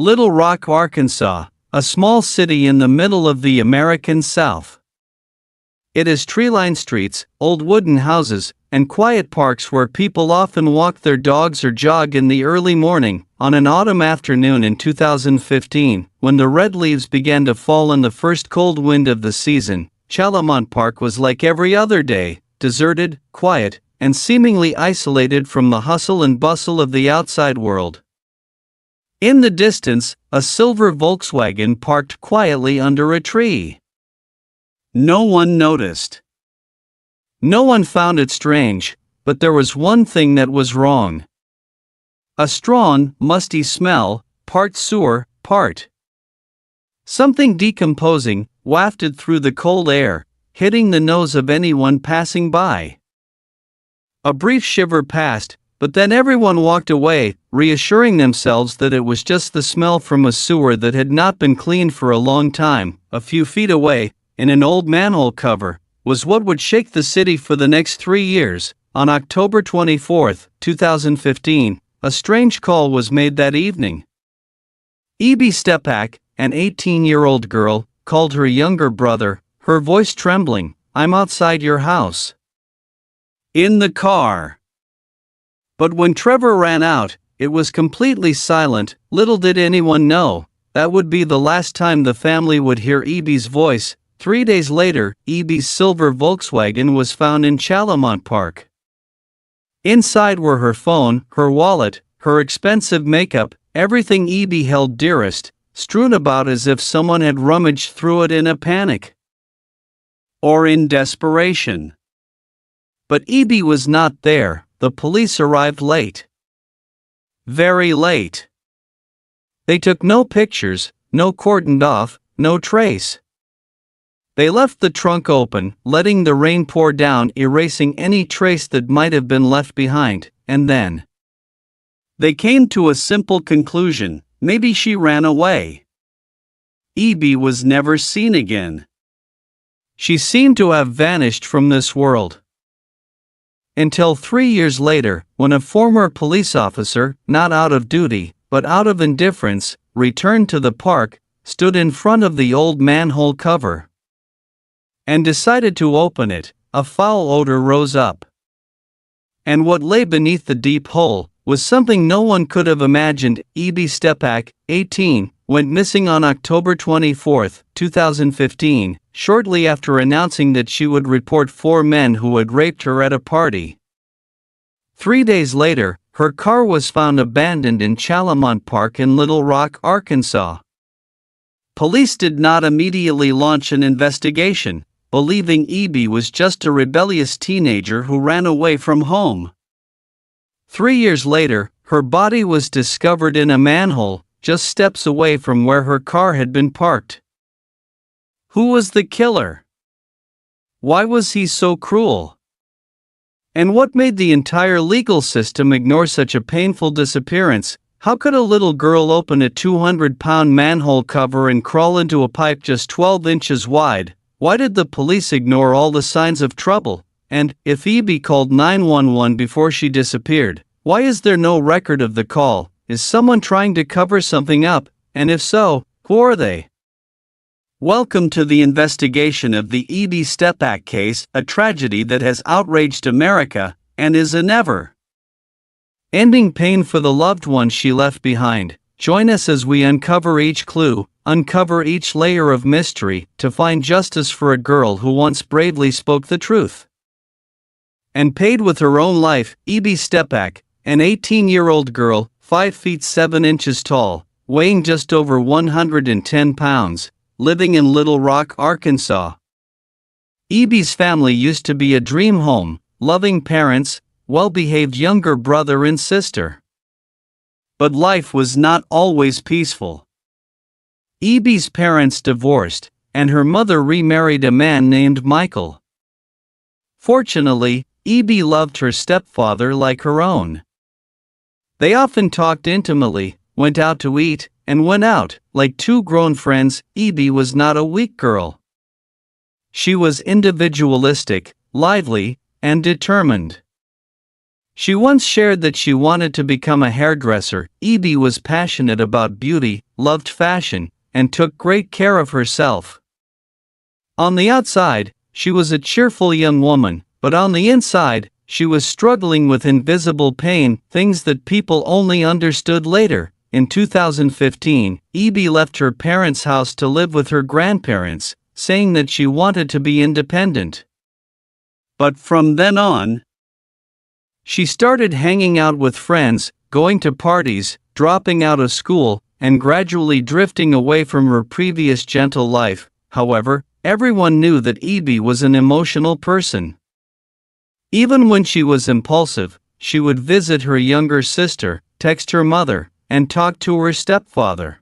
Little Rock, Arkansas, a small city in the middle of the American South. It has tree-lined streets, old wooden houses, and quiet parks where people often walk their dogs or jog in the early morning. On an autumn afternoon in 2015, when the red leaves began to fall in the first cold wind of the season, Chalamont Park was like every other day, deserted, quiet, and seemingly isolated from the hustle and bustle of the outside world. In the distance, a silver Volkswagen parked quietly under a tree. No one noticed. No one found it strange, but there was one thing that was wrong. A strong, musty smell, part sewer, part something decomposing, wafted through the cold air, hitting the nose of anyone passing by. A brief shiver passed, but then everyone walked away, reassuring themselves that it was just the smell from a sewer that had not been cleaned for a long time. A few feet away, in an old manhole cover, was what would shake the city for the next 3 years. On October 24, 2015, a strange call was made that evening. E.B. Stepak, an 18-year-old girl, called her younger brother, her voice trembling, "I'm outside your house." In the car. But when Trevor ran out, it was completely silent. Little did anyone know that would be the last time the family would hear E.B.'s voice. 3 days later, E.B.'s silver Volkswagen was found in Chalamont Park. Inside were her phone, her wallet, her expensive makeup, everything E.B. held dearest, strewn about as if someone had rummaged through it in a panic or in desperation. But E.B. was not there. The police arrived late. Very late. They took no pictures, no cordoned off, no trace. They left the trunk open, letting the rain pour down, erasing any trace that might have been left behind, and then they came to a simple conclusion: maybe she ran away. E.B. was never seen again. She seemed to have vanished from this world. Until 3 years later, when a former police officer, not out of duty, but out of indifference, returned to the park, stood in front of the old manhole cover, and decided to open it. A foul odor rose up. And what lay beneath the deep hole was something no one could have imagined. E.B. Stepak, 18, went missing on October 24, 2015, shortly after announcing that she would report 4 men who had raped her at a party. 3 days later, her car was found abandoned in Chalamont Park in Little Rock, Arkansas. Police did not immediately launch an investigation, believing E.B. was just a rebellious teenager who ran away from home. 3 years later, her body was discovered in a manhole, just steps away from where her car had been parked. Who was the killer? Why was he so cruel? And what made the entire legal system ignore such a painful disappearance? How could a little girl open a 200-pound manhole cover and crawl into a pipe just 12 inches wide? Why did the police ignore all the signs of trouble? And, if E.B. called 911 before she disappeared, why is there no record of the call? Is someone trying to cover something up? And if so, who are they? Welcome to the investigation of the E.B. Stepak case, a tragedy that has outraged America, and is a never-ending pain for the loved ones she left behind. Join us as we uncover each clue, uncover each layer of mystery, to find justice for a girl who once bravely spoke the truth and paid with her own life. E.B. Stepak, an 18-year-old girl, 5 feet 7 inches tall, weighing just over 110 pounds, living in Little Rock, Arkansas. E.B.'s family used to be a dream home, loving parents, well-behaved younger brother and sister. But life was not always peaceful. E.B.'s parents divorced, and her mother remarried a man named Michael. Fortunately, E.B. loved her stepfather like her own. They often talked intimately, went out to eat, and went out like two grown friends. E.B. was not a weak girl. She was individualistic, lively, and determined. She once shared that she wanted to become a hairdresser. E.B. was passionate about beauty, loved fashion, and took great care of herself. On the outside, she was a cheerful young woman, but on the inside, she was struggling with invisible pain, things that people only understood later. In 2015, E.B. left her parents' house to live with her grandparents, saying that she wanted to be independent. But from then on, she started hanging out with friends, going to parties, dropping out of school, and gradually drifting away from her previous gentle life. However, everyone knew that E.B. was an emotional person. Even when she was impulsive, she would visit her younger sister, text her mother, and talk to her stepfather.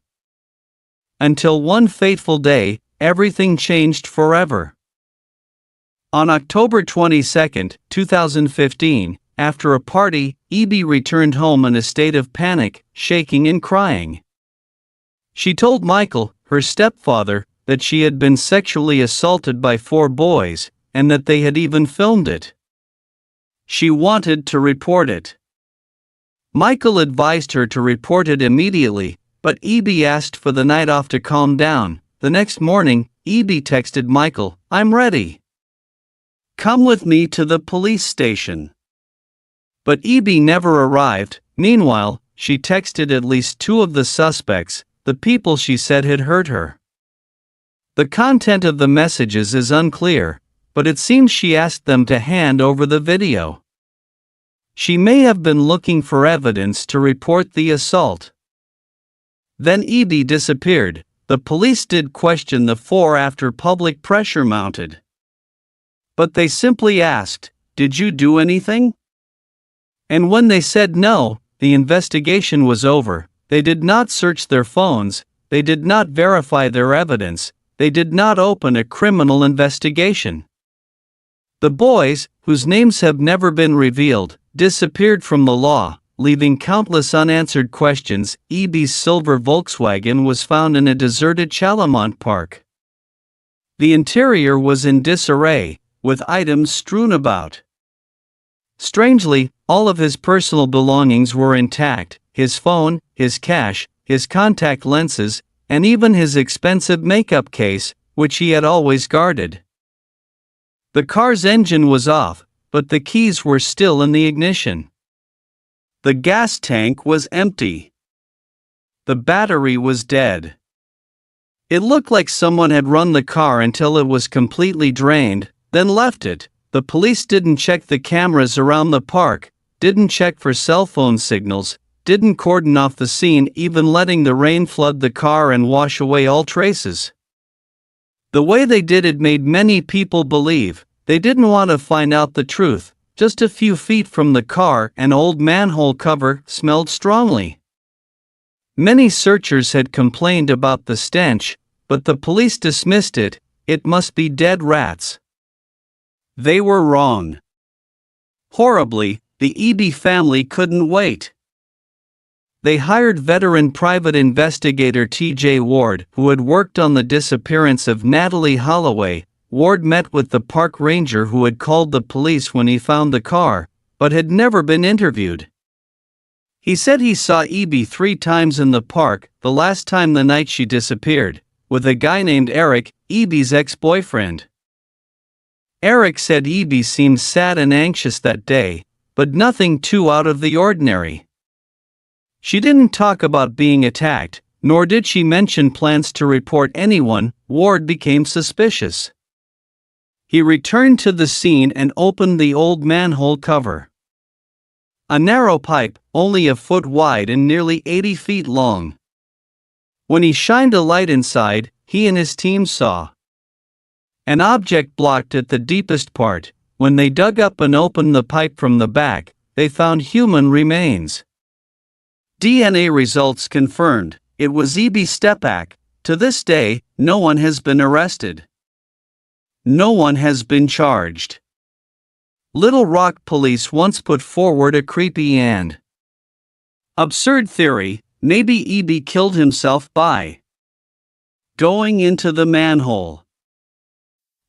Until one fateful day, everything changed forever. On October 22, 2015, after a party, E.B. returned home in a state of panic, shaking and crying. She told Michael, her stepfather, that she had been sexually assaulted by 4 boys, and that they had even filmed it. She wanted to report it. Michael advised her to report it immediately, but E.B. asked for the night off to calm down. The next morning, E.B. texted Michael, "I'm ready. Come with me to the police station." But E.B. never arrived. Meanwhile, she texted at least 2 of the suspects, the people she said had hurt her. The content of the messages is unclear, but it seems she asked them to hand over the video. She may have been looking for evidence to report the assault. Then E.B. disappeared. The police did question the 4 after public pressure mounted. But they simply asked, "Did you do anything?" And when they said no, the investigation was over. They did not search their phones, they did not verify their evidence, they did not open a criminal investigation. The boys, whose names have never been revealed, disappeared from the law, leaving countless unanswered questions. E.B.'s silver Volkswagen was found in a deserted Chalamont Park. The interior was in disarray, with items strewn about. Strangely, all of his personal belongings were intact: his phone, his cash, his contact lenses, and even his expensive makeup case, which he had always guarded. The car's engine was off, but the keys were still in the ignition. The gas tank was empty. The battery was dead. It looked like someone had run the car until it was completely drained, then left it. The police didn't check the cameras around the park, didn't check for cell phone signals, didn't cordon off the scene, even letting the rain flood the car and wash away all traces. The way they did it made many people believe they didn't want to find out the truth. Just a few feet from the car, an old manhole cover smelled strongly. Many searchers had complained about the stench, but the police dismissed it. It must be dead rats. They were wrong. Horribly, the E.B. family couldn't wait. They hired veteran private investigator T.J. Ward, who had worked on the disappearance of Natalie Holloway. Ward met with the park ranger who had called the police when he found the car, but had never been interviewed. He said he saw E.B. 3 times in the park, the last time the night she disappeared, with a guy named Eric, E.B.'s ex-boyfriend. Eric said E.B. seemed sad and anxious that day, but nothing too out of the ordinary. She didn't talk about being attacked, nor did she mention plans to report anyone. Ward became suspicious. He returned to the scene and opened the old manhole cover. A narrow pipe, only a foot wide and nearly 80 feet long. When he shined a light inside, he and his team saw an object blocked at the deepest part. When they dug up and opened the pipe from the back, they found human remains. DNA results confirmed it was E.B. Stepak. To this day, no one has been arrested. No one has been charged. Little Rock police once put forward a creepy and absurd theory: maybe E.B. killed himself by going into the manhole.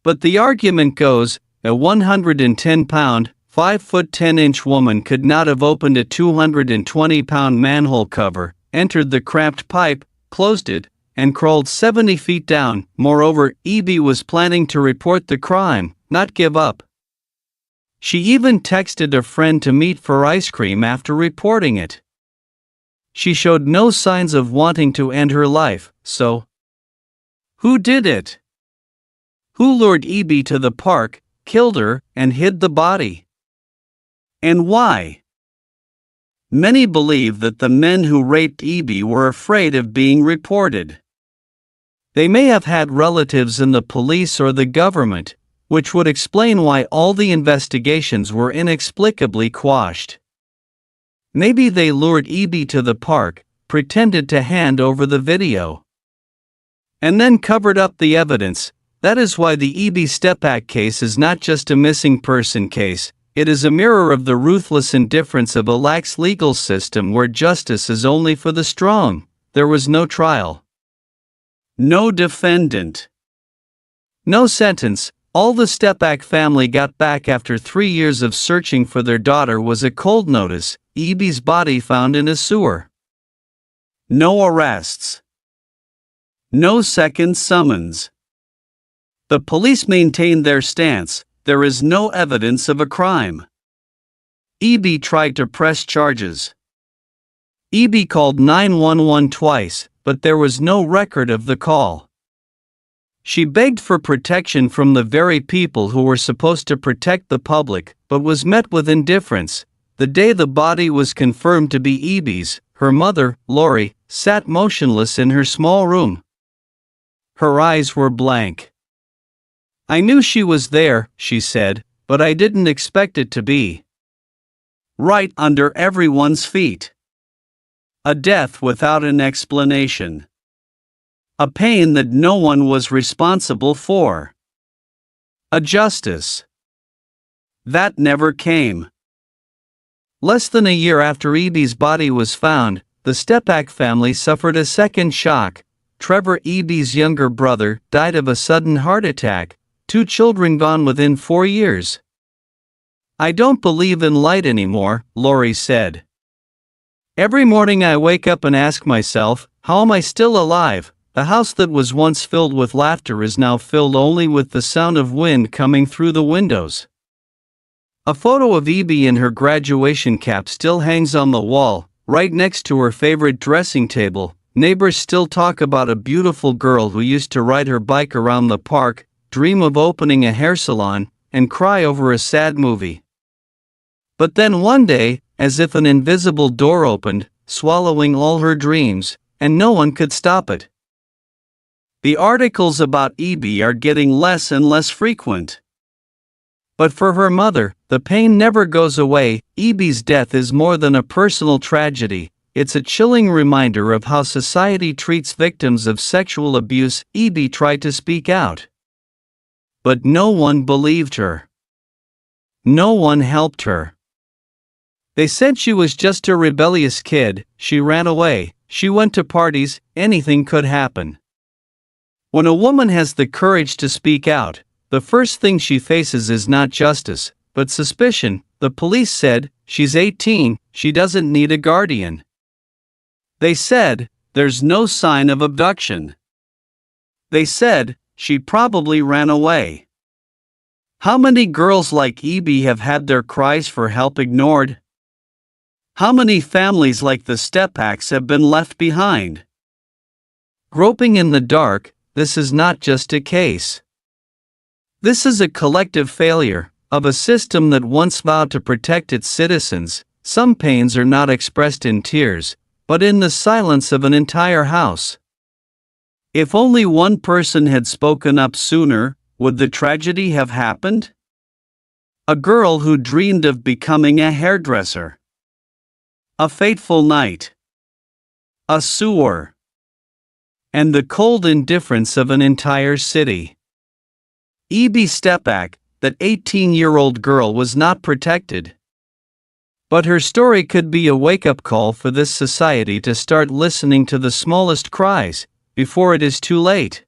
But the argument goes, a 110-pound, 5-foot 10-inch woman could not have opened a 220-pound manhole cover, entered the cramped pipe, closed it, and crawled 70 feet down. Moreover, Eby was planning to report the crime, not give up. She even texted a friend to meet for ice cream after reporting it. She showed no signs of wanting to end her life, so who did it? Who lured Eby to the park, killed her, and hid the body? And why? Many believe that the men who raped Eby were afraid of being reported. They may have had relatives in the police or the government, which would explain why all the investigations were inexplicably quashed. Maybe they lured Eby to the park, pretended to hand over the video, and then covered up the evidence. That is why the Eby Stepak case is not just a missing person case, it is a mirror of the ruthless indifference of a lax legal system where justice is only for the strong. There was no trial, no defendant, no sentence. All the Stepak family got back after 3 years of searching for their daughter was a cold notice: Eby's body found in a sewer. No arrests. No second summons. The police maintained their stance: there is no evidence of a crime. Eby tried to press charges. Eby called 911 twice, but there was no record of the call. She begged for protection from the very people who were supposed to protect the public, but was met with indifference. The day the body was confirmed to be Eby's, her mother, Lori, sat motionless in her small room. Her eyes were blank. "I knew she was there," she said, "but I didn't expect it to be right under everyone's feet. A death without an explanation. A pain that no one was responsible for. A justice that never came." Less than a year after Eby's body was found, the Stepak family suffered a second shock. Trevor, Eby's younger brother, died of a sudden heart attack, 2 children gone within 4 years. "I don't believe in light anymore," Lori said. "Every morning I wake up and ask myself, how am I still alive? The house that was once filled with laughter is now filled only with the sound of wind coming through the windows." A photo of Eby in her graduation cap still hangs on the wall, right next to her favorite dressing table. Neighbors still talk about a beautiful girl who used to ride her bike around the park, dream of opening a hair salon, and cry over a sad movie. But then one day, as if an invisible door opened, swallowing all her dreams, and no one could stop it. The articles about Eby are getting less and less frequent. But for her mother, the pain never goes away. Eby's death is more than a personal tragedy, it's a chilling reminder of how society treats victims of sexual abuse. Eby tried to speak out, but no one believed her. No one helped her. They said she was just a rebellious kid, she ran away, she went to parties, anything could happen. When a woman has the courage to speak out, the first thing she faces is not justice, but suspicion. The police said, "She's 18, she doesn't need a guardian." They said, "There's no sign of abduction." They said, "She probably ran away." How many girls like Eby have had their cries for help ignored? How many families like the Stepaks have been left behind? Groping in the dark, this is not just a case. This is a collective failure of a system that once vowed to protect its citizens. Some pains are not expressed in tears, but in the silence of an entire house. If only one person had spoken up sooner, would the tragedy have happened? A girl who dreamed of becoming a hairdresser. A fateful night. A sewer. And the cold indifference of an entire city. Eby Stepak, that 18-year-old girl, was not protected. But her story could be a wake-up call for this society to start listening to the smallest cries, before it is too late.